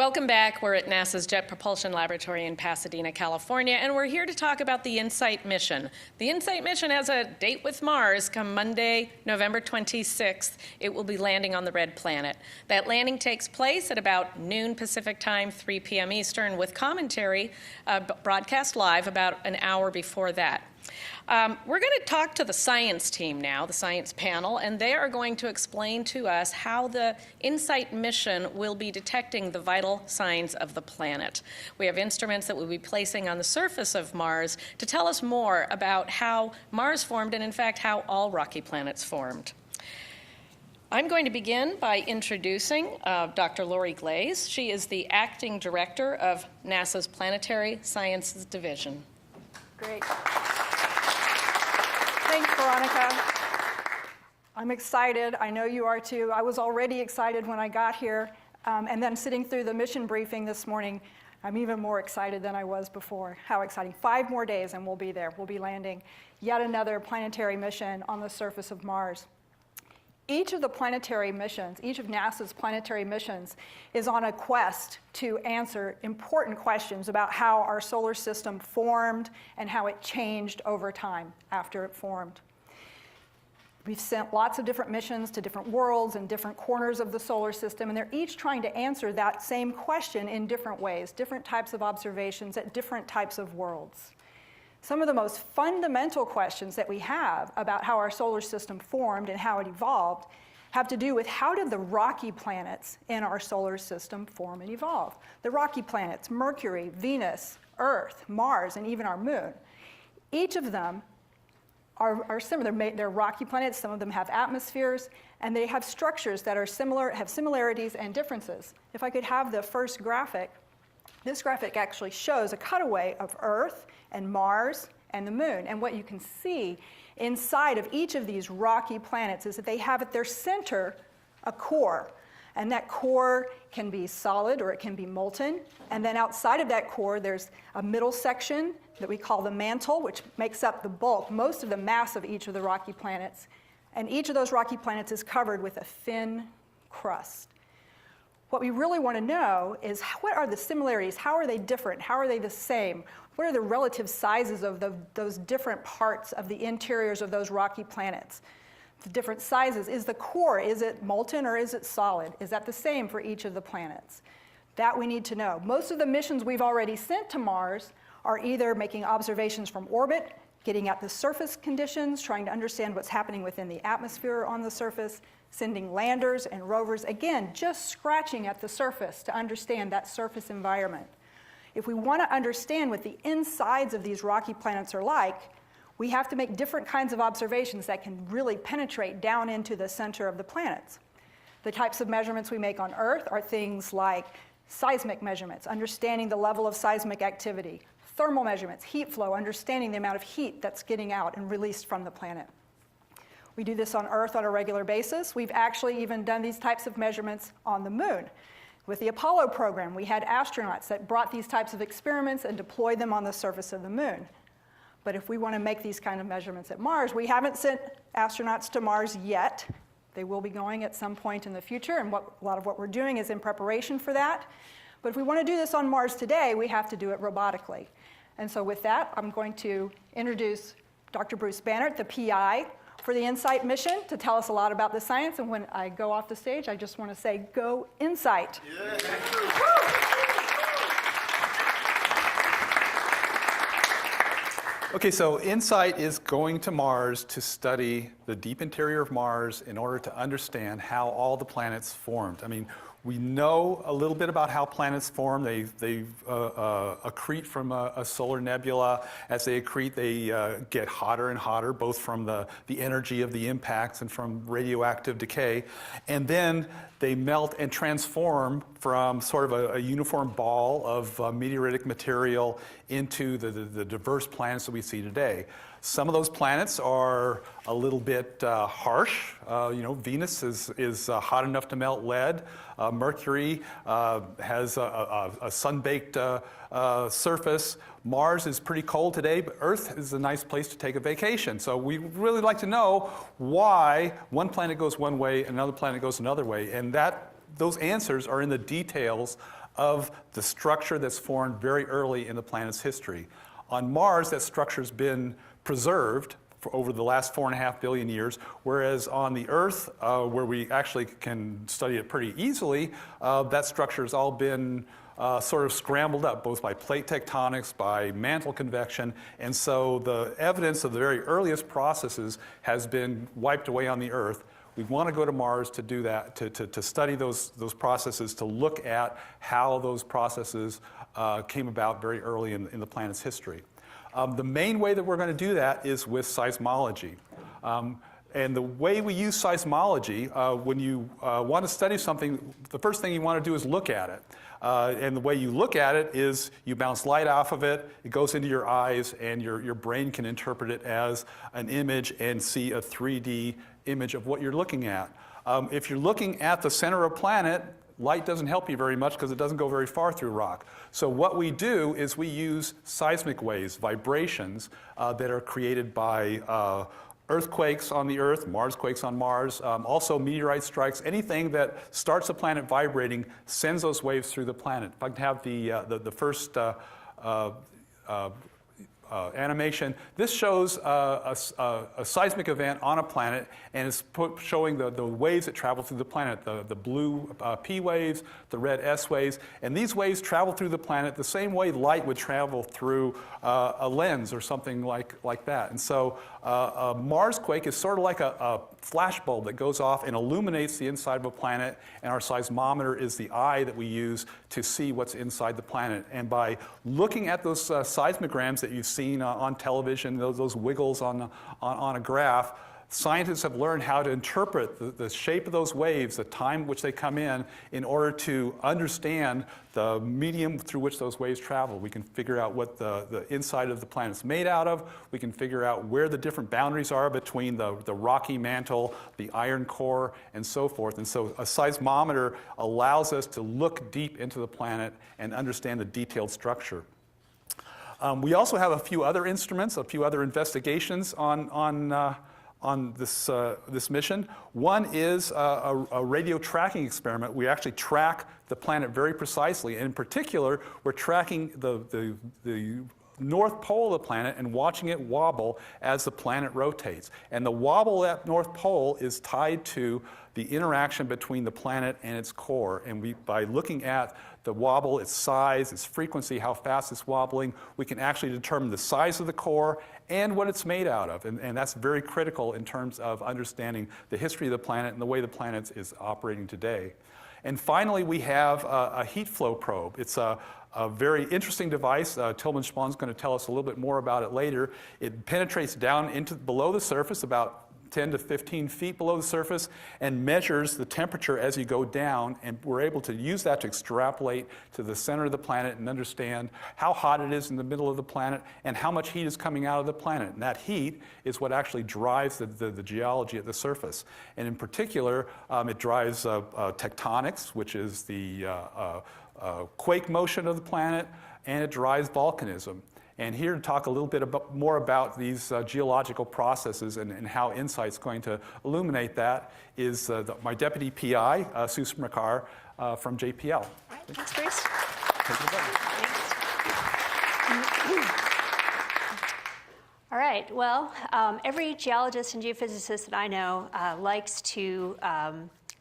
Welcome back. We're at NASA's Jet Propulsion Laboratory in Pasadena, California, and we're here to talk about the InSight mission. The InSight mission has a date with Mars come Monday, November 26th. It will be landing on the red planet. That landing takes place at about noon Pacific time, 3 p.m. Eastern, with commentary broadcast live about an hour before that. We're going to talk to the science team now, the science panel, and they are going to explain to us how the InSight mission will be detecting the vital signs of the planet. We have instruments that we'll be placing on the surface of Mars to tell us more about how Mars formed and, in fact, how all rocky planets formed. I'm going to begin by introducing Dr. Lori Glaze. She is the acting director of NASA's Planetary Sciences Division. Great. Thanks, Veronica. I'm excited. I know you are too. I was already excited when I got here. And then sitting through the mission briefing this morning, I'm even more excited than I was before. How exciting. 5 more days and we'll be there. We'll be landing yet another planetary mission on the surface of Mars. Each of the planetary missions, each of NASA's planetary missions, is on a quest to answer important questions about how our solar system formed and how it changed over time after it formed. We've sent lots of different missions to different worlds and different corners of the solar system, and they're each trying to answer that same question in different ways, different types of observations at different types of worlds. Some of the most fundamental questions that we have about how our solar system formed and how it evolved have to do with how did the rocky planets in our solar system form and evolve. The rocky planets, Mercury, Venus, Earth, Mars, and even our moon. Each of them are similar. They're rocky planets. Some of them have atmospheres, and they have structures that are similar, have similarities and differences. If I could have the first graphic, this graphic actually shows a cutaway of Earth and Mars and the moon. And what you can see inside of each of these rocky planets is that they have at their center a core. And that core can be solid or it can be molten. And then outside of that core, there's a middle section that we call the mantle, which makes up the bulk, most of the mass of each of the rocky planets. And each of those rocky planets is covered with a thin crust. What we really want to know is what are the similarities? How are they different? How are they the same? What are the relative sizes of those different parts of the interiors of those rocky planets? The different sizes. Is the core, is it molten or is it solid? Is that the same for each of the planets? That we need to know. Most of the missions we've already sent to Mars are either making observations from orbit, getting at the surface conditions, trying to understand what's happening within the atmosphere on the surface, sending landers and rovers, again, just scratching at the surface to understand that surface environment. If we want to understand what the insides of these rocky planets are like, we have to make different kinds of observations that can really penetrate down into the center of the planets. The types of measurements we make on Earth are things like seismic measurements, understanding the level of seismic activity, thermal measurements, heat flow, understanding the amount of heat that's getting out and released from the planet. We do this on Earth on a regular basis. We've actually even done these types of measurements on the moon. With the Apollo program, we had astronauts that brought these types of experiments and deployed them on the surface of the moon. But if we want to make these kind of measurements at Mars, we haven't sent astronauts to Mars yet. They will be going at some point in the future, and a lot of what we're doing is in preparation for that. But if we want to do this on Mars today, we have to do it robotically. And so with that, I'm going to introduce Dr. Bruce Bannert, the PI for the InSight mission, to tell us a lot about the science. And when I go off the stage, I just want to say, go InSight. Yeah. Okay, so InSight is going to Mars to study the deep interior of Mars in order to understand how all the planets formed. I mean, we know a little bit about how planets form. They accrete from a solar nebula. As they accrete, they get hotter and hotter, both from the energy of the impacts and from radioactive decay. And then they melt and transform from sort of a uniform ball of meteoritic material into the diverse planets that we see today. Some of those planets are a little bit harsh. Venus is hot enough to melt lead. Mercury has a sun-baked surface. Mars is pretty cold today, but Earth is a nice place to take a vacation. So we really like to know why one planet goes one way and another planet goes another way. And those answers are in the details of the structure that's formed very early in the planet's history. On Mars, that structure's been preserved for over the last 4.5 billion years, whereas on the Earth, where we actually can study it pretty easily, that structure's all been sort of scrambled up, both by plate tectonics, by mantle convection, and so the evidence of the very earliest processes has been wiped away on the Earth. We want to go to Mars to do that, to study those processes, to look at how those processes came about very early in the planet's history. The main way that we're going to do that is with seismology. And the way we use seismology, when you want to study something, the first thing you want to do is look at it. And the way you look at it is you bounce light off of it, it goes into your eyes, and your brain can interpret it as an image and see a 3D image of what you're looking at. If you're looking at the center of a planet, light doesn't help you very much because it doesn't go very far through rock. So what we do is we use seismic waves, vibrations that are created by earthquakes on the Earth, Marsquakes on Mars, also meteorite strikes. Anything that starts the planet vibrating sends those waves through the planet. If I can have the first animation. This shows a seismic event on a planet, and it's showing the waves that travel through the planet, the blue P waves, the red S waves, and these waves travel through the planet the same way light would travel through a lens or something like that. And so a Marsquake is sort of like a flashbulb that goes off and illuminates the inside of a planet, and our seismometer is the eye that we use to see what's inside the planet. And by looking at those seismograms that you've seen on television, those wiggles on a graph, scientists have learned how to interpret the shape of those waves, the time which they come in order to understand the medium through which those waves travel. We can figure out what the inside of the planet's made out of. We can figure out where the different boundaries are between the rocky mantle, the iron core, and so forth. And so a seismometer allows us to look deep into the planet and understand the detailed structure. We also have a few other instruments, a few other investigations on this mission. One is a radio tracking experiment. We actually track the planet very precisely, and in particular, we're tracking the north pole of the planet and watching it wobble as the planet rotates. And the wobble at North Pole is tied to the interaction between the planet and its core. And by looking at the wobble, its size, its frequency, how fast it's wobbling, we can actually determine the size of the core and what it's made out of. And that's very critical in terms of understanding the history of the planet and the way the planet is operating today. And finally, we have a heat flow probe. It's a very interesting device. Tilman Schmann's going to tell us a little bit more about it later. It penetrates down into below the surface, about 10 to 15 feet below the surface, and measures the temperature as you go down, and we're able to use that to extrapolate to the center of the planet and understand how hot it is in the middle of the planet and how much heat is coming out of the planet. And that heat is what actually drives the geology at the surface. And in particular, it drives tectonics, which is the quake motion of the planet, and it drives volcanism. And here to talk a little bit more about these geological processes and how InSight's going to illuminate that is my deputy PI, Susan Makar from JPL. All right, thanks, Bruce. Take it away. All right, well, every geologist and geophysicist that I know likes to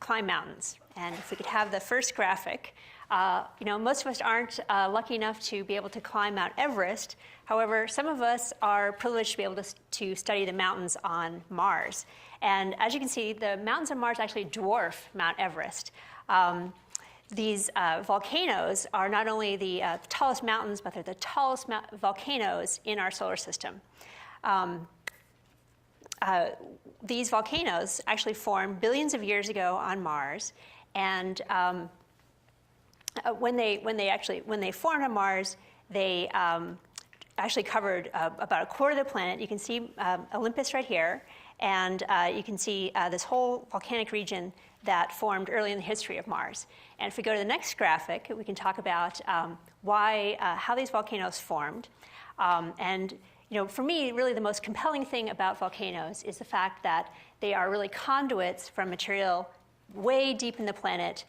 climb mountains. And if we could have the first graphic. Most of us aren't lucky enough to be able to climb Mount Everest. However, some of us are privileged to be able to study the mountains on Mars. And as you can see, the mountains on Mars actually dwarf Mount Everest. These volcanoes are not only the tallest mountains, but they're the tallest volcanoes in our solar system. These volcanoes actually formed billions of years ago on Mars, and when they formed on Mars, they actually covered about a quarter of the planet. You can see Olympus right here, and you can see this whole volcanic region that formed early in the history of Mars. And if we go to the next graphic, we can talk about how these volcanoes formed. For me, really the most compelling thing about volcanoes is the fact that they are really conduits from material way deep in the planet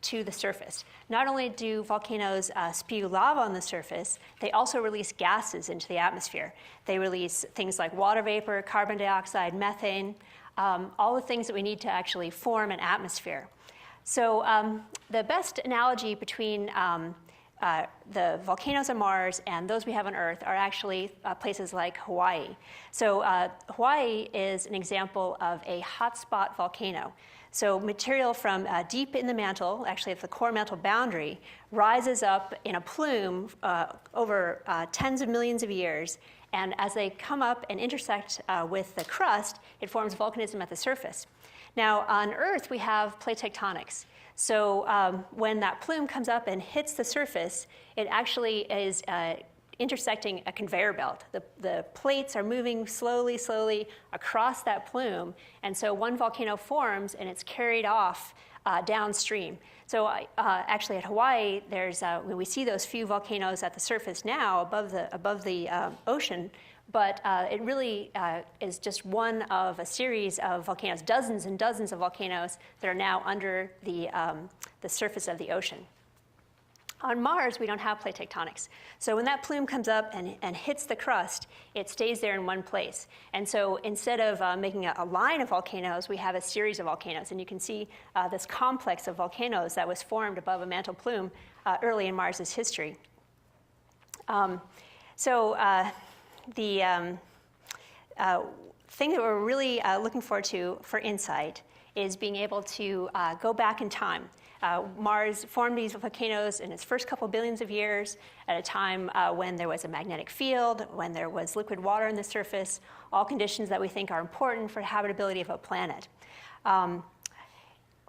to the surface. Not only do volcanoes spew lava on the surface, they also release gases into the atmosphere. They release things like water vapor, carbon dioxide, methane, all the things that we need to actually form an atmosphere. So the best analogy between the volcanoes on Mars and those we have on Earth are actually places like Hawaii. So Hawaii is an example of a hotspot volcano. So material from deep in the mantle, actually at the core mantle boundary, rises up in a plume over tens of millions of years. And as they come up and intersect with the crust, it forms volcanism at the surface. Now, on Earth, we have plate tectonics. So when that plume comes up and hits the surface, it actually is intersecting a conveyor belt. The plates are moving slowly, slowly across that plume. And so one volcano forms, and it's carried off downstream. So actually at Hawaii, we see those few volcanoes at the surface now above the ocean. But it really is just one of a series of volcanoes, dozens and dozens of volcanoes that are now under the surface of the ocean. On Mars, we don't have plate tectonics. So when that plume comes up and hits the crust, it stays there in one place. And so instead of making a line of volcanoes, we have a series of volcanoes. And you can see this complex of volcanoes that was formed above a mantle plume early in Mars's history. The thing that we're really looking forward to for InSight is being able to go back in time. Mars formed these volcanoes in its first couple billions of years at a time when there was a magnetic field, when there was liquid water in the surface, all conditions that we think are important for habitability of a planet.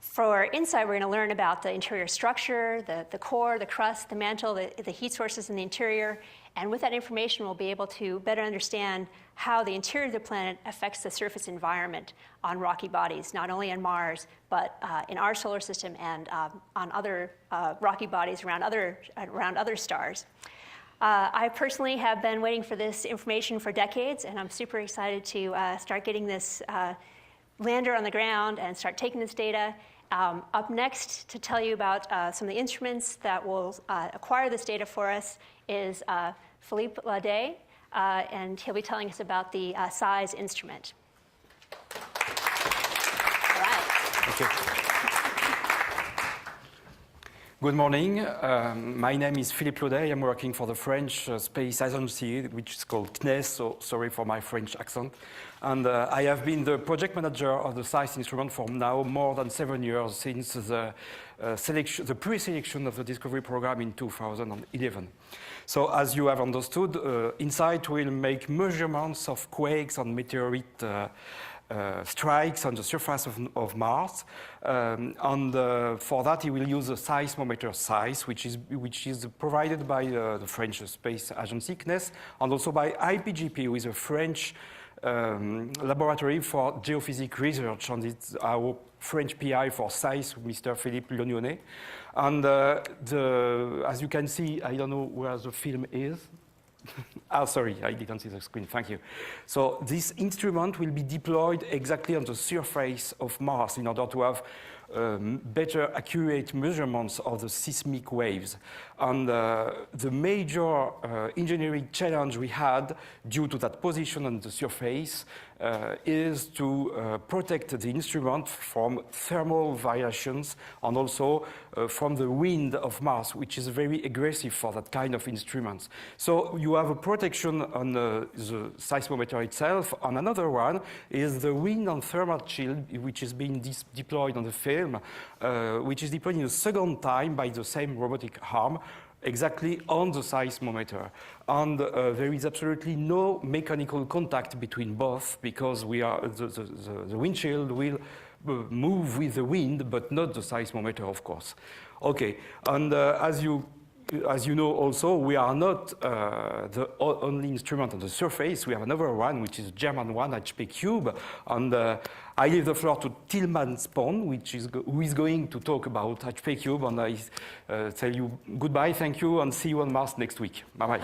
For InSight, we're going to learn about the interior structure, the core, the crust, the mantle, the heat sources in the interior. And with that information, we'll be able to better understand how the interior of the planet affects the surface environment on rocky bodies, not only on Mars, but in our solar system and on other rocky bodies around other stars. I personally have been waiting for this information for decades, and I'm super excited to start getting this lander on the ground and start taking this data. Up next to tell you about some of the instruments that will acquire this data for us is Philippe Laudet, and he'll be telling us about the SIZE instrument. All right. Okay. Good morning. My name is Philippe Laudet. I'm working for the French Space Agency, which is called CNES, so sorry for my French accent. And I have been the project manager of the SIZE instrument for now more than 7 years since the pre-selection of the Discovery program in 2011. So as you have understood, InSight will make measurements of quakes and meteorite strikes on the surface of Mars, and for that he will use a seismometer SIZE, which is provided by the French Space Agency, CNES, and also by IPGP, who is a French laboratory for geophysics research, and it's our French PI for SIZE, Mr. Philippe Laudet. And as you can see, I don't know where the film is. Sorry, I didn't see the screen, thank you. So this instrument will be deployed exactly on the surface of Mars in order to have better accurate measurements of the seismic waves. And the major engineering challenge we had due to that position on the surface is to protect the instrument from thermal variations and also from the wind of Mars, which is very aggressive for that kind of instruments. So you have a protection on the seismometer itself, and another one is the wind and thermal shield, which is being deployed on the film, which is deployed in a second time by the same robotic arm, exactly on the seismometer. And there is absolutely no mechanical contact between both, because the windshield will move with the wind, but not the seismometer, of course. Okay, and as you know also, we are not the only instrument on the surface. We have another one, which is a German one, HP Cube. And I leave the floor to Tilman Spahn, who is going to talk about HP Cube. And I tell you goodbye, thank you, and see you on Mars next week. Bye-bye.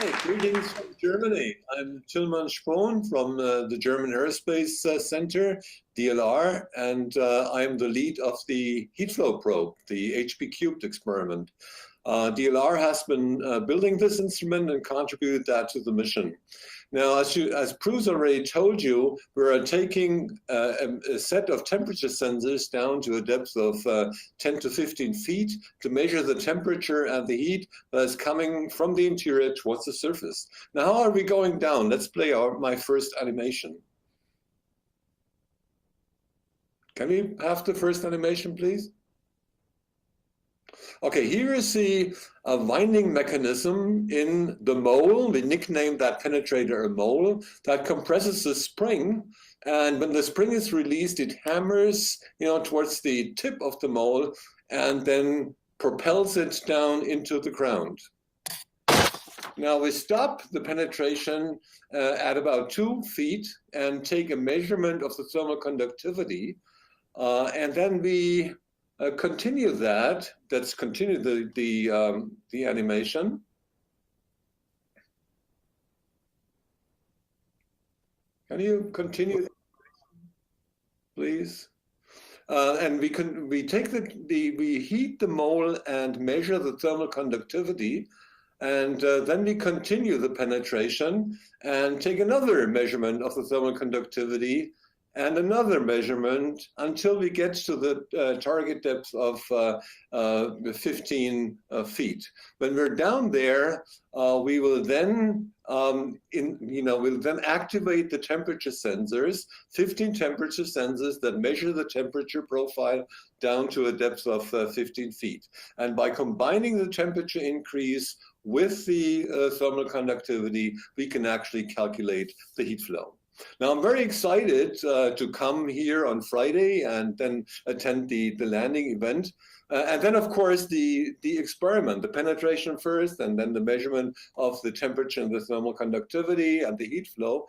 Hi, greetings from Germany. I'm Tilman Spohn from the German Aerospace Center, DLR, and I'm the lead of the heat flow probe, the HP Cubed experiment. DLR has been building this instrument and contributed that to the mission. Now, as Prue's already told you, we're taking a set of temperature sensors down to a depth of 10 to 15 feet to measure the temperature and the heat that is coming from the interior towards the surface. Now, how are we going down? Let's play my first animation. Can we have the first animation, please? Okay, here is the winding mechanism in the mole. We nicknamed that penetrator a mole that compresses the spring. And when the spring is released, it hammers, towards the tip of the mole and then propels it down into the ground. Now we stop the penetration at about 2 feet and take a measurement of the thermal conductivity. And then we continue that. Let's continue the animation. Can you continue, please? And we take we heat the mole and measure the thermal conductivity, and then we continue the penetration and take another measurement of the thermal conductivity and another measurement until we get to the target depth of 15 feet. When we're down there, we will then we'll then activate the temperature sensors, 15 temperature sensors that measure the temperature profile down to a depth of 15 feet. And by combining the temperature increase with the thermal conductivity, we can actually calculate the heat flow. Now, I'm very excited to come here on Friday and then attend the landing event. And then, of course, the experiment, the penetration first, and then the measurement of the temperature and the thermal conductivity and the heat flow,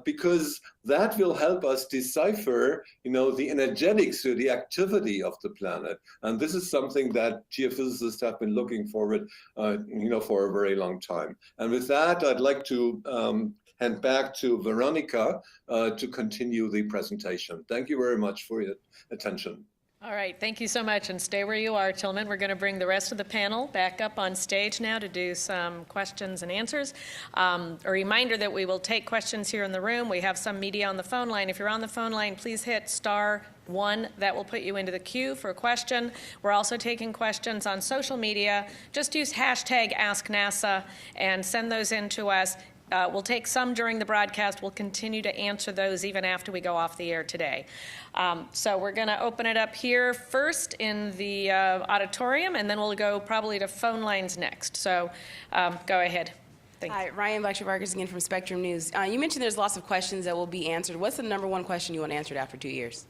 because that will help us decipher, the energetics or the activity of the planet. And this is something that geophysicists have been looking forward, for a very long time. And with that, I'd like to hand back to Veronica to continue the presentation. Thank you very much for your attention. All right, thank you so much, and stay where you are, Tilman. We're going to bring the rest of the panel back up on stage now to do some questions and answers. A reminder that we will take questions here in the room. We have some media on the phone line. If you're on the phone line, please hit *1. That will put you into the queue for a question. We're also taking questions on social media. Just use #AskNASA and send those in to us. We'll take some during the broadcast. We'll continue to answer those even after we go off the air today. So we're going to open it up here first in the auditorium, and then we'll go probably to phone lines next. So go ahead. Hi, Ryan Blackshear-Vargas again from Spectrum News. You mentioned there's lots of questions that will be answered. What's the #1 question you want answered after 2 years?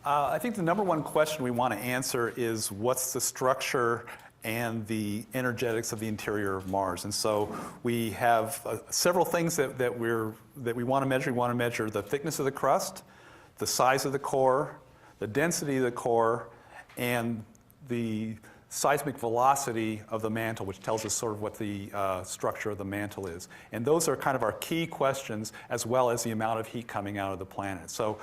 I think the #1 question we want to answer is what's the structure and the energetics of the interior of Mars. And so we have several things that we want to measure. We want to measure the thickness of the crust, the size of the core, the density of the core, and the seismic velocity of the mantle, which tells us sort of what the structure of the mantle is. And those are kind of our key questions, as well as the amount of heat coming out of the planet. So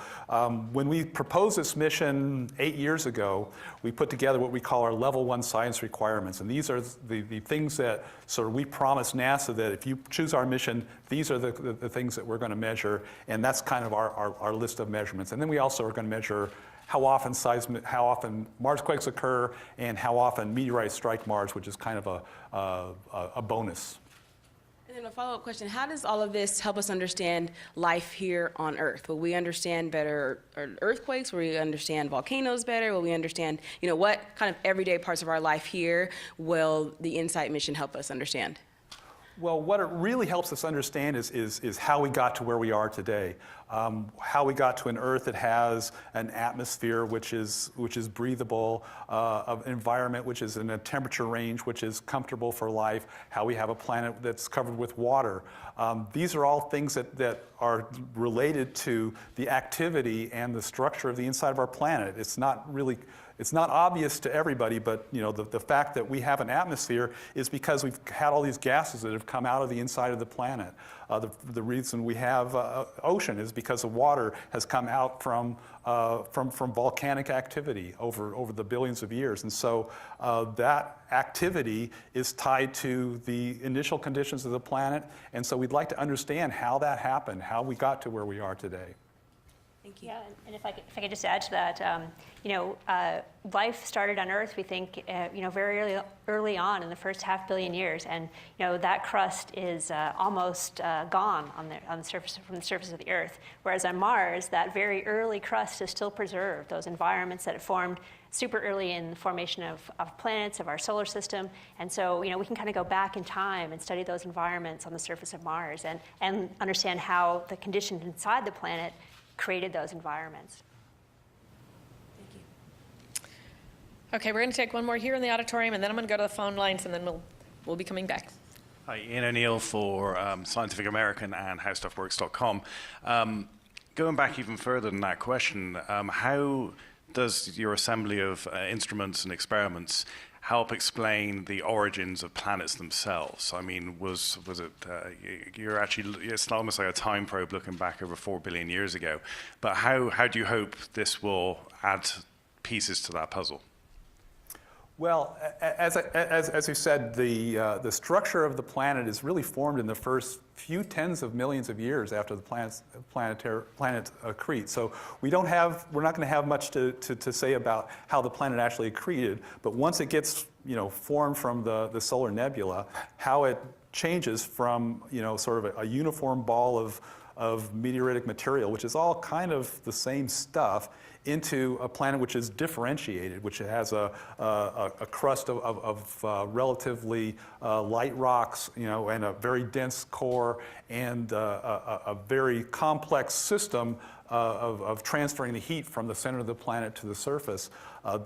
when we proposed this mission 8 years ago, we put together what we call our level 1 science requirements. And these are the things that sort of we promised NASA that if you choose our mission, these are the things that we're going to measure. And that's kind of our list of measurements. And then we also are going to measure how often Marsquakes occur, and how often meteorites strike Mars, which is kind of a bonus. And then a follow-up question, how does all of this help us understand life here on Earth? Will we understand better earthquakes? Will we understand volcanoes better? Will we understand, what kind of everyday parts of our life here will the InSight mission help us understand? Well, what it really helps us understand is how we got to where we are today. How we got to an Earth that has an atmosphere which is breathable, an environment which is in a temperature range which is comfortable for life, how we have a planet that's covered with water. These are all things that are related to the activity and the structure of the inside of our planet. It's not really It's not obvious to everybody, but the fact that we have an atmosphere is because we've had all these gases that have come out of the inside of the planet. The reason we have ocean is because the water has come out from volcanic activity over the billions of years. And so that activity is tied to the initial conditions of the planet. And so we'd like to understand how that happened, how we got to where we are today. Thank you. Yeah, and if I could just add to that, life started on Earth, we think, very early on in the first 500 million years, and that crust is almost gone on the surface from the surface of the Earth. Whereas on Mars, that very early crust is still preserved. Those environments that it formed super early in the formation of planets, of our solar system, and so we can kind of go back in time and study those environments on the surface of Mars and understand how the conditions inside the planet created those environments. Thank you. Okay, we're going to take one more here in the auditorium, and then I'm going to go to the phone lines, and then we'll be coming back. Hi, Ian O'Neill for Scientific American and HowStuffWorks.com. Going back even further than that question, how does your assembly of instruments and experiments help explain the origins of planets themselves? I mean, was it, it's almost like a time probe looking back over 4 billion years ago, but how do you hope this will add pieces to that puzzle? Well, as you said, the structure of the planet is really formed in the first few tens of millions of years after the planet accretes. So we're not going to have much to say about how the planet actually accreted. But once it gets formed from the solar nebula, how it changes from sort of a uniform ball of meteoritic material, which is all kind of the same stuff, into a planet which is differentiated, which has a crust of relatively light rocks, and a very dense core, and a very complex system of transferring the heat from the center of the planet to the surface.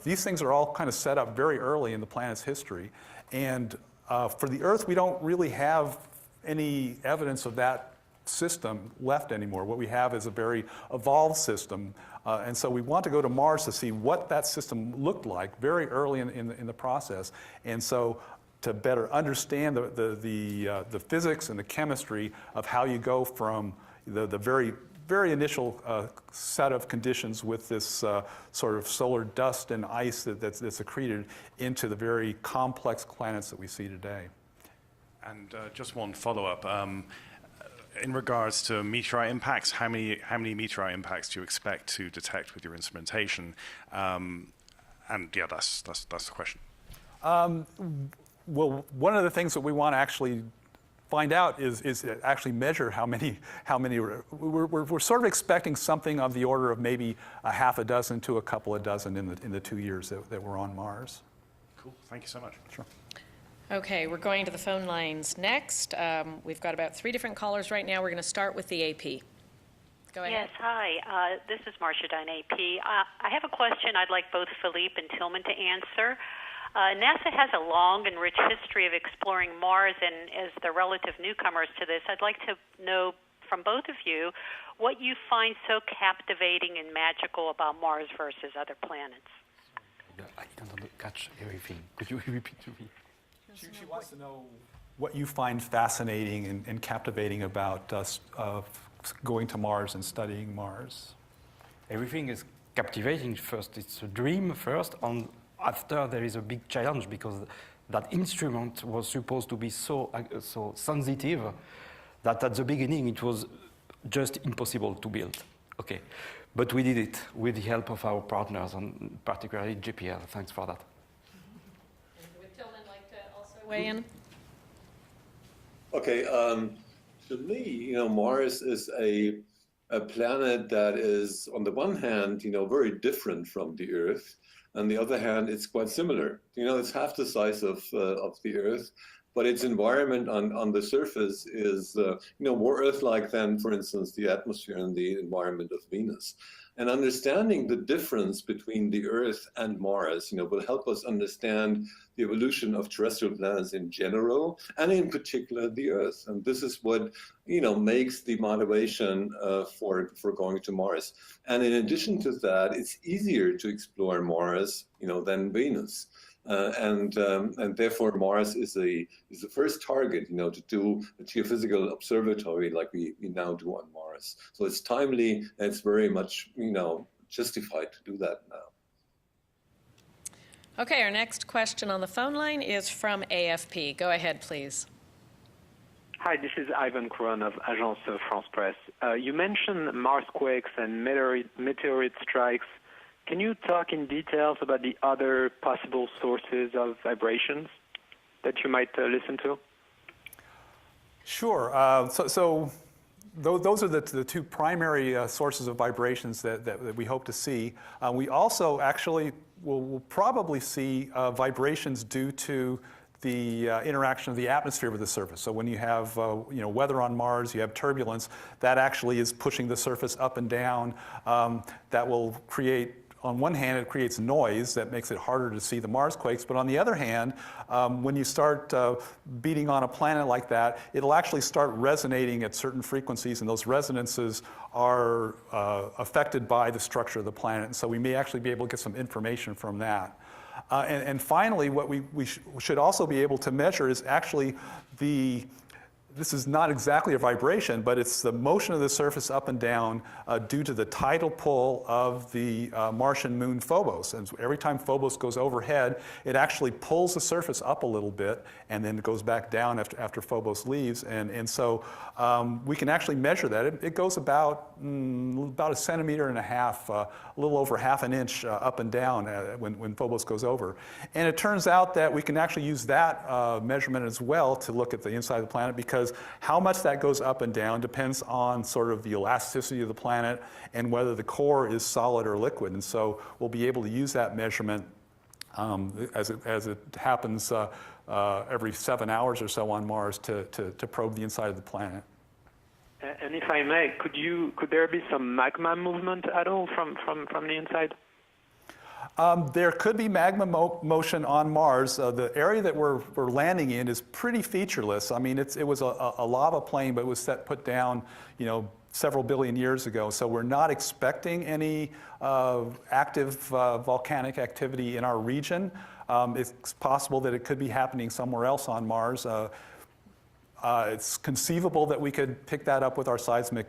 These things are all kind of set up very early in the planet's history. And for the Earth, we don't really have any evidence of that system left anymore. What we have is a very evolved system. And so we want to go to Mars to see what that system looked like very early in the process. And so to better understand the physics and the chemistry of how you go from the very initial set of conditions with this sort of solar dust and ice that's accreted into the very complex planets that we see today. And just one follow-up. In regards to meteorite impacts, how many meteorite impacts do you expect to detect with your instrumentation? And yeah, that's the question. Well, one of the things that we want to actually find out is actually measure how many. We're sort of expecting something of the order of maybe a half a dozen to a couple of dozen in the 2 years that we're on Mars. Cool. Thank you so much. Sure. Okay, we're going to the phone lines next. We've got about 3 different callers right now. We're going to start with the AP. Go ahead. Yes, hi. This is Marcia Dine, AP. I have a question I'd like both Philippe and Tillman to answer. NASA has a long and rich history of exploring Mars, and as the relative newcomers to this, I'd like to know from both of you what you find so captivating and magical about Mars versus other planets. I didn't catch everything. Could you repeat to me? She wants to know what you find fascinating and captivating about us going to Mars and studying Mars. Everything is captivating first. It's a dream first, and after there is a big challenge because that instrument was supposed to be so sensitive that at the beginning it was just impossible to build. Okay, but we did it with the help of our partners, and particularly JPL. Thanks for that. Would Tillman like to also weigh in? Okay, to me, Mars is a planet that is, on the one hand, very different from the Earth. On the other hand, it's quite similar. It's half the size of the Earth, but its environment on the surface is more Earth-like than, for instance, the atmosphere and the environment of Venus. And understanding the difference between the Earth and Mars, will help us understand the evolution of terrestrial planets in general, and in particular the Earth. And this is what makes the motivation for going to Mars. And in addition to that, it's easier to explore Mars, than Venus. And therefore Mars is the first target, to do a geophysical observatory like we now do on Mars. So it's timely, and it's very much, justified to do that now. Okay, our next question on the phone line is from AFP. Go ahead, please. Hi, this is Ivan Couron of Agence France Presse. You mentioned Marsquakes and meteorite strikes. Can you talk in details about the other possible sources of vibrations that you might listen to? Sure. So those are the two primary sources of vibrations that we hope to see. We also actually will probably see vibrations due to the interaction of the atmosphere with the surface. So when you have weather on Mars, you have turbulence, that actually is pushing the surface up and down. That will create, on one hand, it creates noise that makes it harder to see the Marsquakes, but on the other hand, when you start beating on a planet like that, it'll actually start resonating at certain frequencies, and those resonances are affected by the structure of the planet, and so we may actually be able to get some information from that. And finally, what we should also be able to measure is actually this is not exactly a vibration, but it's the motion of the surface up and down due to the tidal pull of the Martian moon Phobos. And so every time Phobos goes overhead, it actually pulls the surface up a little bit, and then it goes back down after Phobos leaves. And so we can actually measure that. It goes about a centimeter and a half, a little over half an inch up and down when Phobos goes over. And it turns out that we can actually use that measurement as well to look at the inside of the planet, because how much that goes up and down depends on sort of the elasticity of the planet and whether the core is solid or liquid. And so we'll be able to use that measurement as it happens every 7 hours or so on Mars to probe the inside of the planet. And if I may, could there be some magma movement at all from the inside? There could be magma motion on Mars. The area that we're landing in is pretty featureless. I mean, it was a lava plain, but it was put down, several billion years ago. So we're not expecting any active volcanic activity in our region. It's possible that it could be happening somewhere else on Mars. It's conceivable that we could pick that up with our seismic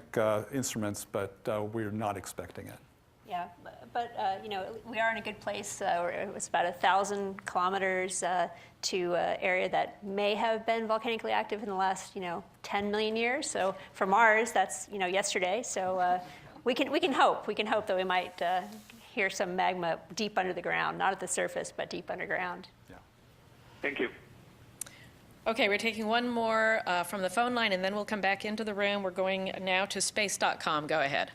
instruments, but we're not expecting it. Yeah, but we are in a good place. It was about 1,000 kilometers to an area that may have been volcanically active in the last 10 million years. So for Mars, that's yesterday. So we can hope that we might hear some magma deep under the ground, not at the surface, but deep underground. Yeah. Thank you. Okay, we're taking one more from the phone line, and then we'll come back into the room. We're going now to space.com. Go ahead.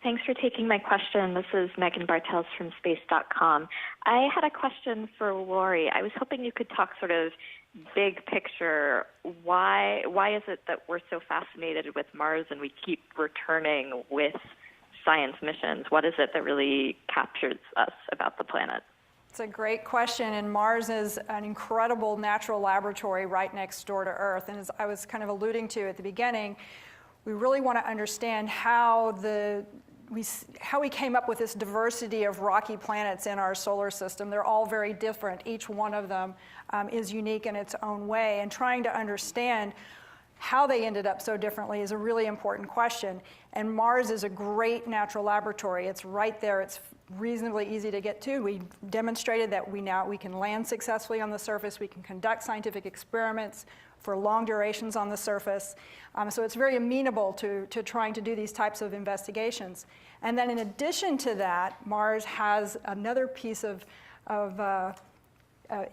Thanks for taking my question. This is Megan Bartels from Space.com. I had a question for Lori. I was hoping you could talk sort of big picture. Why is it that we're so fascinated with Mars and we keep returning with science missions? What is it that really captures us about the planet? It's a great question, and Mars is an incredible natural laboratory right next door to Earth. And as I was kind of alluding to at the beginning, we really want to understand how we came up with this diversity of rocky planets in our solar system. They're all very different. Each one of them is unique in its own way, and trying to understand how they ended up so differently is a really important question. And Mars is a great natural laboratory. It's right there. It's reasonably easy to get to. We demonstrated that we can land successfully on the surface. We can conduct scientific experiments for long durations on the surface. So it's very amenable to trying to do these types of investigations. And then in addition to that, Mars has another piece of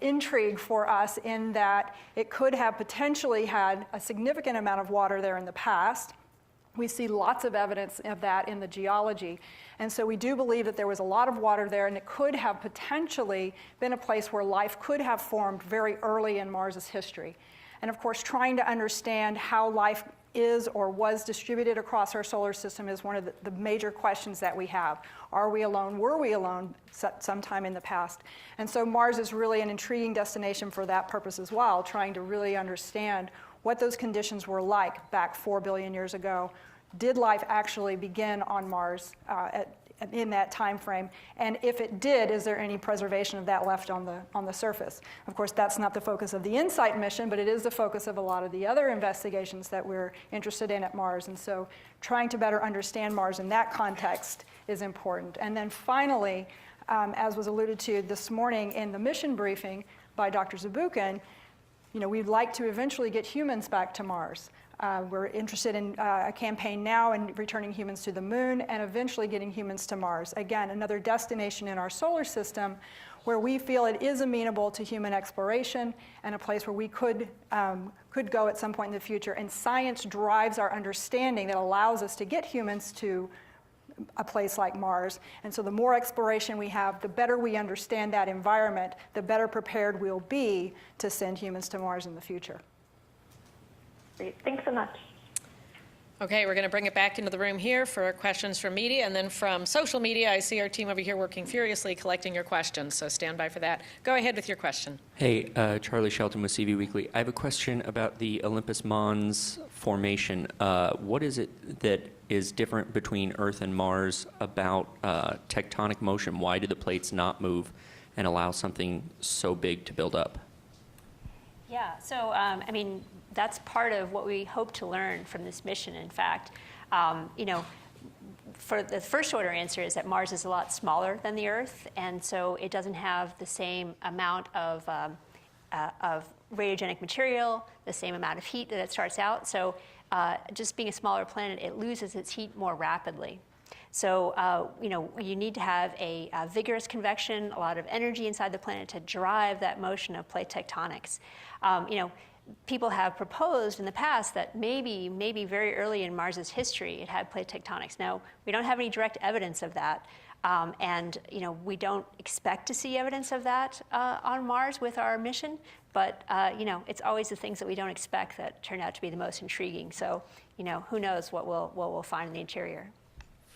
intrigue for us in that it could have potentially had a significant amount of water there in the past. We see lots of evidence of that in the geology. And so we do believe that there was a lot of water there, and it could have potentially been a place where life could have formed very early in Mars's history. And of course, trying to understand how life is or was distributed across our solar system is one of the major questions that we have. Are we alone? Were we alone sometime in the past? And so Mars is really an intriguing destination for that purpose as well, trying to really understand what those conditions were like back 4 billion years ago. Did life actually begin on Mars in that time frame? And if it did, is there any preservation of that left on the surface? Of course, that's not the focus of the InSight mission, but it is the focus of a lot of the other investigations that we're interested in at Mars. And so trying to better understand Mars in that context is important. And then finally, as was alluded to this morning in the mission briefing by Dr. Zabukin, we'd like to eventually get humans back to Mars. We're interested in a campaign now in returning humans to the moon and eventually getting humans to Mars. Again, another destination in our solar system where we feel it is amenable to human exploration and a place where we could go at some point in the future. And science drives our understanding that allows us to get humans to a place like Mars. And so the more exploration we have, the better we understand that environment, the better prepared we'll be to send humans to Mars in the future. Great. Thanks so much. Okay, we're going to bring it back into the room here for questions from media, and then from social media, I see our team over here working furiously collecting your questions, so stand by for that. Go ahead with your question. Hey, Charlie Shelton with CV Weekly. I have a question about the Olympus Mons formation. What is it that is different between Earth and Mars about tectonic motion? Why do the plates not move and allow something so big to build up? Yeah, so that's part of what we hope to learn from this mission. In fact, for the first order answer is that Mars is a lot smaller than the Earth, and so it doesn't have the same amount of radiogenic material, the same amount of heat that it starts out. So just being a smaller planet, it loses its heat more rapidly. So, you need to have a vigorous convection, a lot of energy inside the planet to drive that motion of plate tectonics. People have proposed in the past that maybe very early in Mars's history it had plate tectonics. Now, we don't have any direct evidence of that. And we don't expect to see evidence of that on Mars with our mission, but it's always the things that we don't expect that turn out to be the most intriguing. So who knows what we'll find in the interior.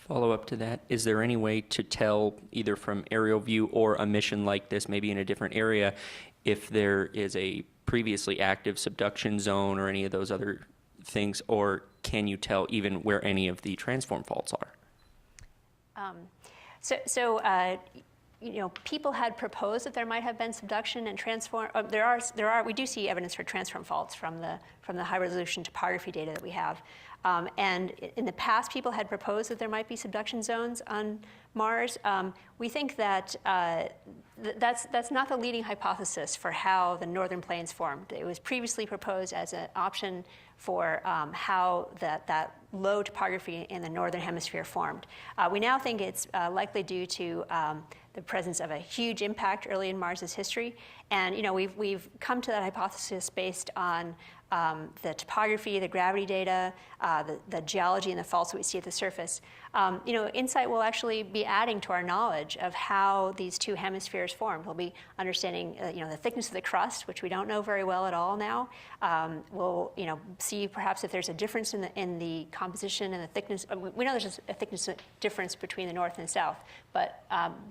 Follow up to that, is there any way to tell either from aerial view or a mission like this, maybe in a different area, if there is a previously active subduction zone or any of those other things, or can you tell even where any of the transform faults are? People had proposed that there might have been subduction and transform. We do see evidence for transform faults from the high resolution topography data that we have. And in the past, people had proposed that there might be subduction zones on Mars. We think that that's not the leading hypothesis for how the northern plains formed. It was previously proposed as an option for how that low topography in the northern hemisphere formed. We now think it's likely due to the presence of a huge impact early in Mars's history. And we've come to that hypothesis based on the topography, the gravity data, the geology and the faults that we see at the surface. InSight will actually be adding to our knowledge of how these two hemispheres formed. We'll be understanding the thickness of the crust, which we don't know very well at all now. We'll see perhaps if there's a difference in the composition and the thickness. We know there's a thickness difference between the north and the south, but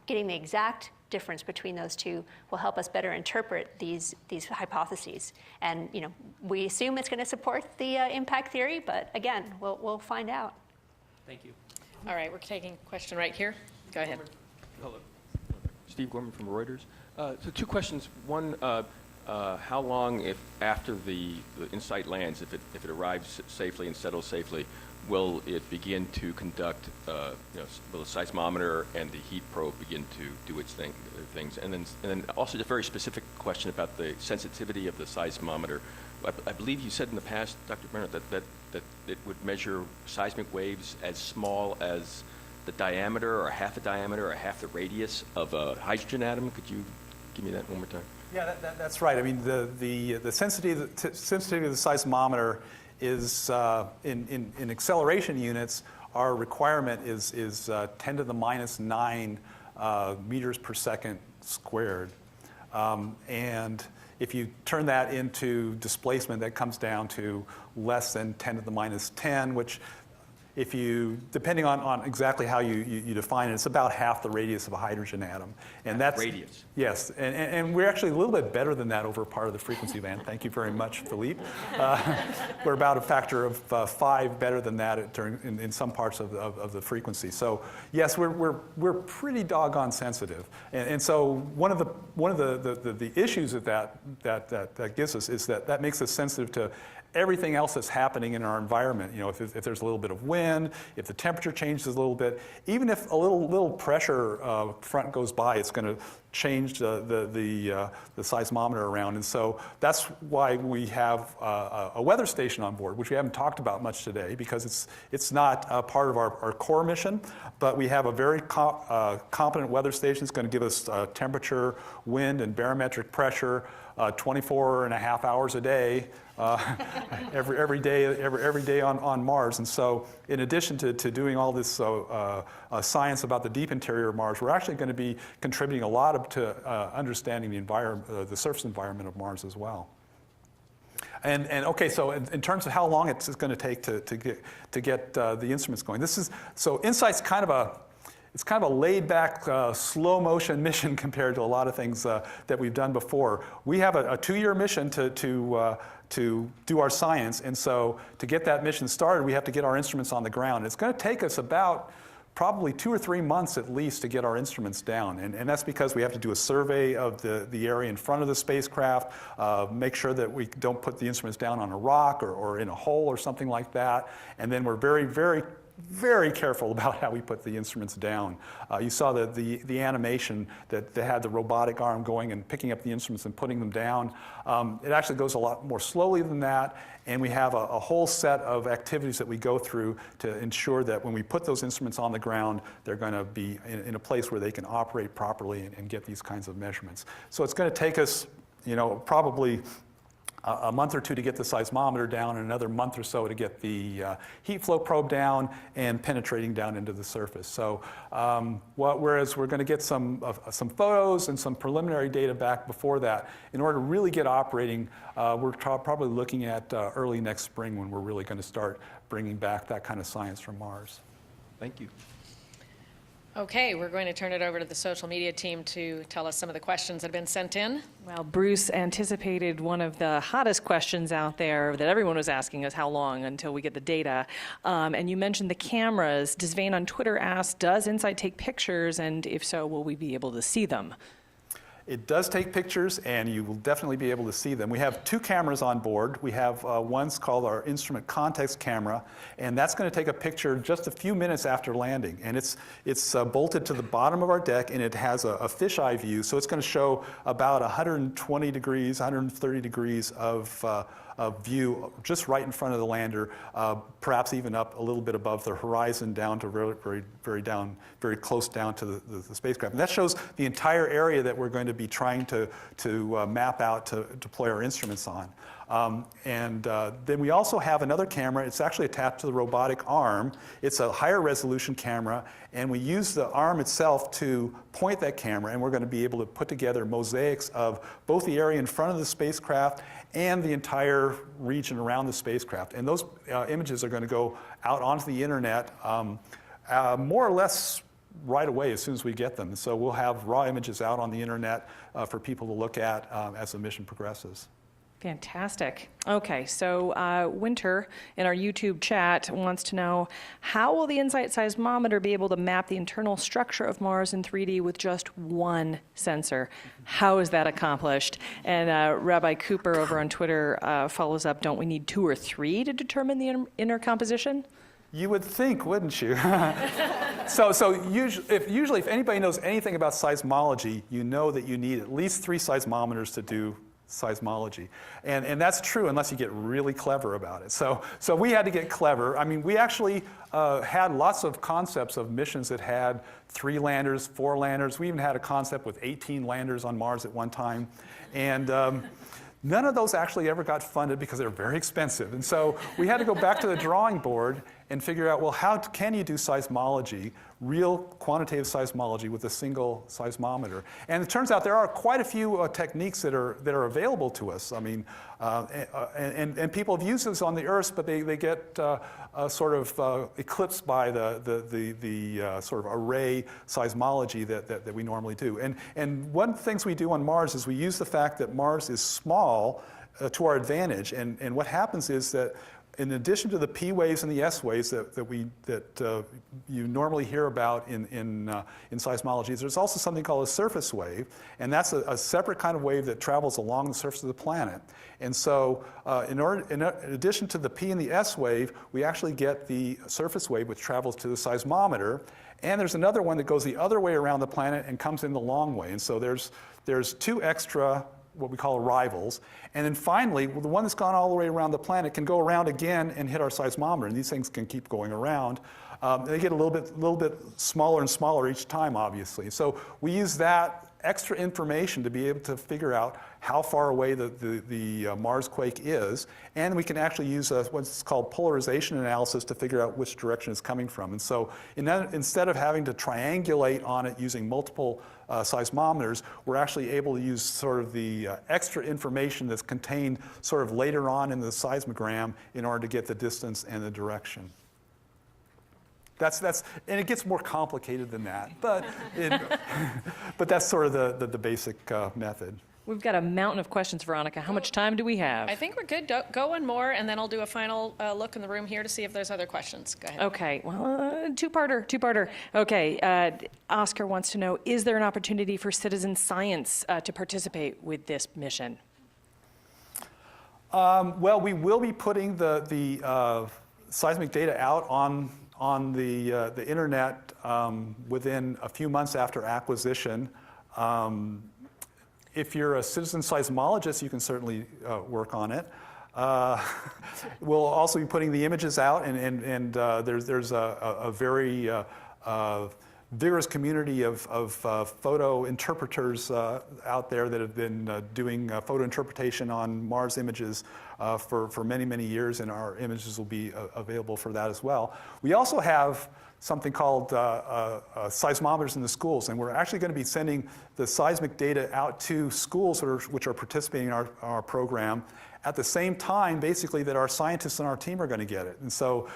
getting the exact difference between those two will help us better interpret these hypotheses. And we assume it's going to support the impact theory, but again, we'll find out. Thank you. All right, we're taking a question right here. Go ahead. Hello. Steve Gorman from Reuters. So two questions. One, how long, if after the InSight lands, if it arrives safely and settles safely, will it begin to conduct, will the seismometer and the heat probe begin to do its things? And then also a very specific question about the sensitivity of the seismometer. I believe you said in the past, Dr. Bernard, that it would measure seismic waves as small as the diameter or half the diameter or half the radius of a hydrogen atom. Could you give me that one more time? Yeah, that's right. I mean, the sensitivity of the seismometer is in acceleration units, our requirement is 10 to the minus 9 meters per second squared. And if you turn that into displacement, that comes down to less than 10 to the minus 10, which if you, depending on exactly how you define it, it's about half the radius of a hydrogen atom. And that's radius. Yes, and we're actually a little bit better than that over part of the frequency band. Thank you very much, Philippe. We're about a factor of 5 better than that in some parts of the frequency. So yes, we're pretty doggone sensitive. And so one of the issues that gives us is that makes us sensitive to everything else that's happening in our environment. You know, if there's a little bit of wind, if the temperature changes a little bit, even if a little pressure front goes by, it's going to change the seismometer around. And so that's why we have a weather station on board, which we haven't talked about much today because it's not part of our core mission, but we have a very competent weather station. It's going to give us temperature, wind, and barometric pressure 24 and a half hours a day, every day on Mars. And so in addition to doing all this science about the deep interior of Mars, we're actually going to be contributing a lot to understanding the surface environment of Mars as well. And okay, so in terms of how long it's going to take to get the instruments going, so InSight's kind of a laid-back, slow-motion mission compared to a lot of things that we've done before. We have a 2-year mission to do our science, and so to get that mission started, we have to get our instruments on the ground. It's going to take us about probably 2 or 3 months at least to get our instruments down, and that's because we have to do a survey of the area in front of the spacecraft, make sure that we don't put the instruments down on a rock or in a hole or something like that, and then we're very careful about how we put the instruments down. You saw the animation that they had the robotic arm going and picking up the instruments and putting them down. It actually goes a lot more slowly than that, and we have a whole set of activities that we go through to ensure that when we put those instruments on the ground, they're going to be in a place where they can operate properly and get these kinds of measurements. So it's going to take us, probably a month or 2 to get the seismometer down, and another month or so to get the heat flow probe down and penetrating down into the surface. So whereas we're going to get some photos and some preliminary data back before that, in order to really get operating, we're probably looking at early next spring when we're really going to start bringing back that kind of science from Mars. Thank you. Okay, we're going to turn it over to the social media team to tell us some of the questions that have been sent in. Well, Bruce anticipated one of the hottest questions out there that everyone was asking is how long until we get the data. And you mentioned the cameras. Desvain on Twitter asked, does InSight take pictures? And if so, will we be able to see them? It does take pictures, and you will definitely be able to see them. We have 2 cameras on board. We have one's called our instrument context camera, and that's going to take a picture just a few minutes after landing. And it's bolted to the bottom of our deck, and it has a fisheye view, so it's going to show about 120 degrees, 130 degrees of view just right in front of the lander, perhaps even up a little bit above the horizon, down to very close down to the spacecraft. And that shows the entire area that we're going to be trying to map out to deploy our instruments on. Then we also have another camera. It's actually attached to the robotic arm. It's a higher resolution camera, and we use the arm itself to point that camera, and we're going to be able to put together mosaics of both the area in front of the spacecraft and the entire region around the spacecraft. And those images are going to go out onto the internet more or less right away as soon as we get them. So we'll have raw images out on the internet for people to look at as the mission progresses. Fantastic. Okay, so Winter in our YouTube chat wants to know, how will the InSight seismometer be able to map the internal structure of Mars in 3D with just one sensor? How is that accomplished? And Rabbi Cooper over on Twitter follows up, don't we need 2 or 3 to determine the inner composition? You would think, wouldn't you? So usually if anybody knows anything about seismology, you know that you need at least 3 seismometers to do seismology. And that's true unless you get really clever about it. So we had to get clever. I mean, we actually had lots of concepts of missions that had 3 landers, 4 landers. We even had a concept with 18 landers on Mars at one time. And None of those actually ever got funded because they're very expensive. And so we had to go back to the drawing board and figure out, well, how can you do seismology, real quantitative seismology with a single seismometer? And it turns out there are quite a few techniques that are available to us. I mean, and people have used this on the Earth, but they get sort of eclipsed by the sort of array seismology that we normally do. And one of the things we do on Mars is we use the fact that Mars is small to our advantage. And what happens is that in addition to the P waves and the S waves that you normally hear about in seismology, there's also something called a surface wave, and that's a separate kind of wave that travels along the surface of the planet. And so, in addition to the P and the S wave, we actually get the surface wave, which travels to the seismometer, and there's another one that goes the other way around the planet and comes in the long way. And so there's two extra what we call arrivals. And then finally, the one that's gone all the way around the planet can go around again and hit our seismometer. And these things can keep going around. They get a little bit smaller and smaller each time, obviously. So we use that extra information to be able to figure out how far away the Mars quake is. And we can actually use what's called polarization analysis to figure out which direction it's coming from. And so instead of having to triangulate on it using multiple seismometers, we're actually able to use sort of the extra information that's contained sort of later on in the seismogram in order to get the distance and the direction. And it gets more complicated than that, but that's sort of the basic method. We've got a mountain of questions, Veronica. How much time do we have? I think we're good. Go one more, and then I'll do a final look in the room here to see if there's other questions. Go ahead. Okay. Well, two-parter. Okay. Oscar wants to know, is there an opportunity for citizen science to participate with this mission? Well, we will be putting the seismic data out on the internet within a few months after acquisition. If you're a citizen seismologist, you can certainly work on it. We'll also be putting the images out, and there's a very vigorous community of photo interpreters out there that have been doing photo interpretation on Mars images for many, many years, and our images will be available for that as well. We also have something called seismometers in the schools, and we're actually going to be sending the seismic data out to schools which are participating in our program at the same time, basically, that our scientists on our team are going to get it. And so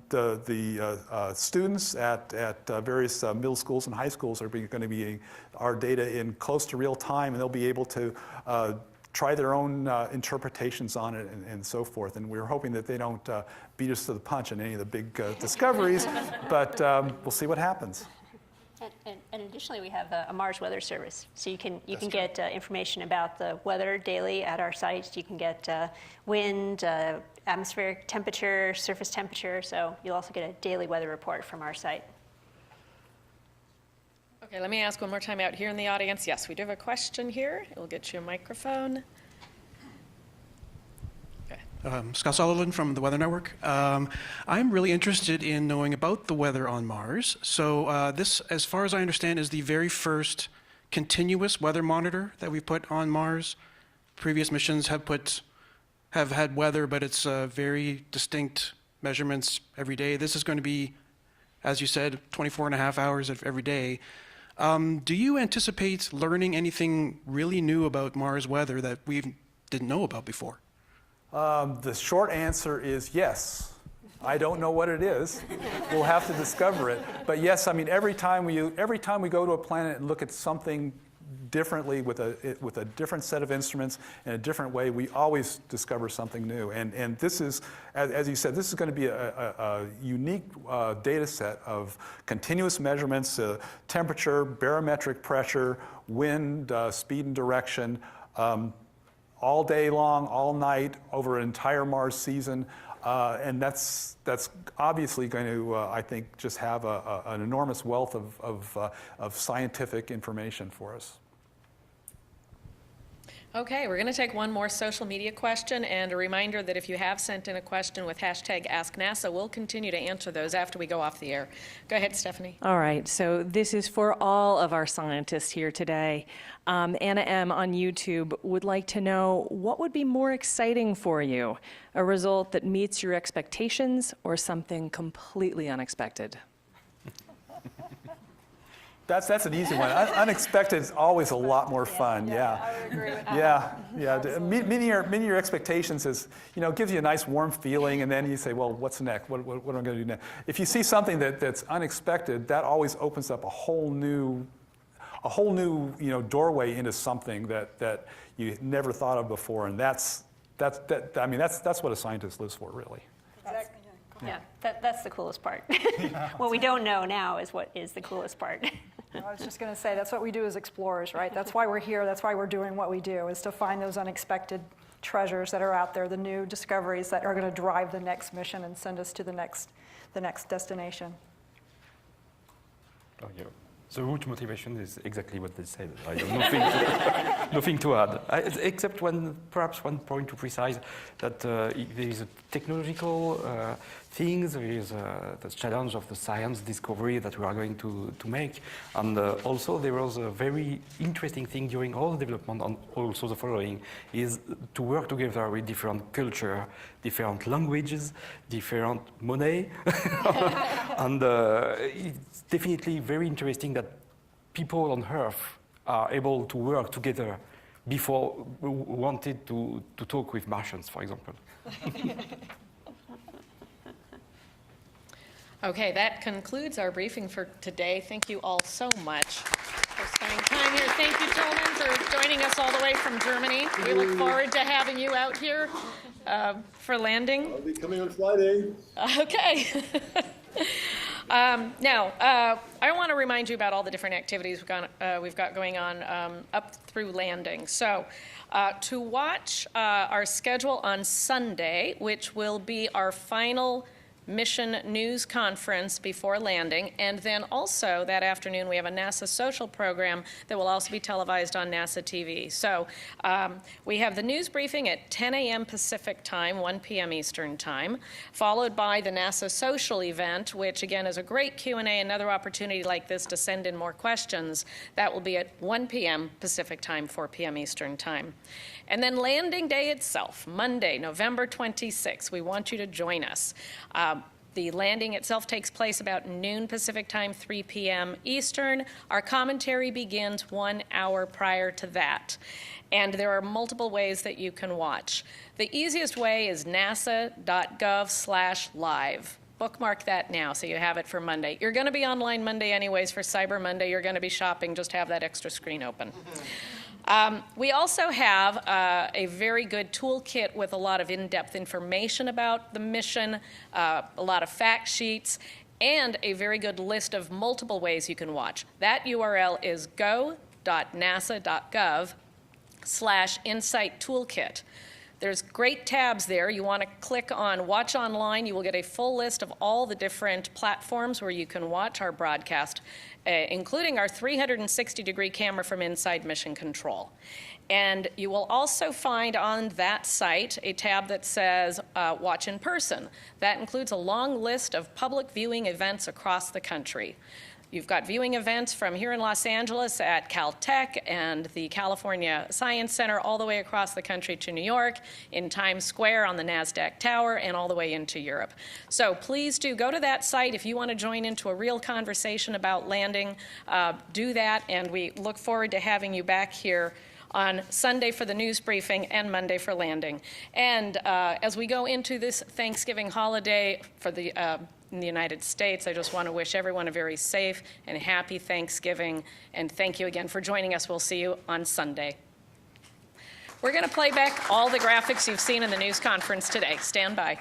the students at various middle schools and high schools are going to be our data in close to real time, and they'll be able to try their own interpretations on it and so forth. And we're hoping that they don't beat us to the punch in any of the big discoveries, but we'll see what happens. And additionally, we have a Mars weather service. So you can get information about the weather daily at our site. You can get wind, atmospheric temperature, surface temperature. So you'll also get a daily weather report from our site. Okay, let me ask one more time out here in the audience. Yes, we do have a question here. We'll get you a microphone. Scott Sullivan from the Weather Network. I'm really interested in knowing about the weather on Mars. So this, as far as I understand, is the very first continuous weather monitor that we put on Mars. Previous missions have had weather, but it's very distinct measurements every day. This is going to be, as you said, 24 and a half hours every day. Do you anticipate learning anything really new about Mars weather that we didn't know about before? The short answer is yes. I don't know what it is. We'll have to discover it. But yes, I mean, every time we go to a planet and look at something differently with a different set of instruments in a different way, we always discover something new. And this is, as you said, this is going to be a unique data set of continuous measurements, temperature, barometric pressure, wind, speed and direction, all day long, all night, over an entire Mars season. And that's obviously going to, I think, just have an enormous wealth of scientific information for us. Okay, we're going to take one more social media question, and a reminder that if you have sent in a question with hashtag AskNASA, we'll continue to answer those after we go off the air. Go ahead, Stephanie. All right, so this is for all of our scientists here today. Anna M. on YouTube would like to know, what would be more exciting for you? A result that meets your expectations or something completely unexpected? That's an easy one. Unexpected is always a lot more fun. Yeah. I would agree with that. Yeah. Meeting your expectations is, gives you a nice warm feeling, and then you say, well, what's next? What am I going to do next? If you see something that's unexpected, that always opens up a whole new doorway into something that you never thought of before, and that's what a scientist lives for, really. Exactly. Yeah, that's the coolest part. What we don't know now is what is the coolest part. I was just going to say, that's what we do as explorers, right? That's why we're here. That's why we're doing what we do, is to find those unexpected treasures that are out there, the new discoveries that are going to drive the next mission and send us to the next destination. Oh, yeah. The root motivation is exactly what they said. I have nothing to add, except perhaps one point to precise that there is a technological things, there is the challenge of the science discovery that we are going to make, and also there was a very interesting thing during all the development, and also the following, is to work together with different culture, different languages, different money, and it's definitely very interesting that people on Earth are able to work together before we wanted to talk with Martians, for example. Okay, that concludes our briefing for today. Thank you all so much for spending time here. Thank you, gentlemen, for joining us all the way from Germany. We look forward to having you out here for landing. I'll be coming on Friday. Okay. Now, I want to remind you about all the different activities we've got going on up through landing. So to watch our schedule on Sunday, which will be our final mission news conference before landing, and then also that afternoon we have a NASA social program that will also be televised on NASA TV. So we have the news briefing at 10 a.m. Pacific time, 1 p.m. Eastern time, followed by the NASA social event, which again is a great Q&A, another opportunity like this to send in more questions. That will be at 1 p.m. Pacific time, 4 p.m. Eastern time. And then landing day itself, Monday, November 26th. We want you to join us. The landing itself takes place about noon Pacific time, 3 p.m. Eastern. Our commentary begins 1 hour prior to that. And there are multiple ways that you can watch. The easiest way is nasa.gov/live. Bookmark that now so you have it for Monday. You're going to be online Monday anyways for Cyber Monday. You're going to be shopping. Just have that extra screen open. We also have a very good toolkit with a lot of in-depth information about the mission, a lot of fact sheets, and a very good list of multiple ways you can watch. That URL is go.nasa.gov/InSight Toolkit. There's great tabs there. You want to click on Watch Online. You will get a full list of all the different platforms where you can watch our broadcast, including our 360-degree camera from inside Mission Control. And you will also find on that site a tab that says Watch in Person. That includes a long list of public viewing events across the country. You've got viewing events from here in Los Angeles at Caltech and the California Science Center all the way across the country to New York, in Times Square on the NASDAQ Tower, and all the way into Europe. So please do go to that site if you want to join into a real conversation about landing. Do that, and we look forward to having you back here on Sunday for the news briefing and Monday for landing. And as we go into this Thanksgiving holiday for the in the United States, I just want to wish everyone a very safe and happy Thanksgiving, and thank you again for joining us. We'll see you on Sunday. We're going to play back all the graphics you've seen in the news conference today. Stand by.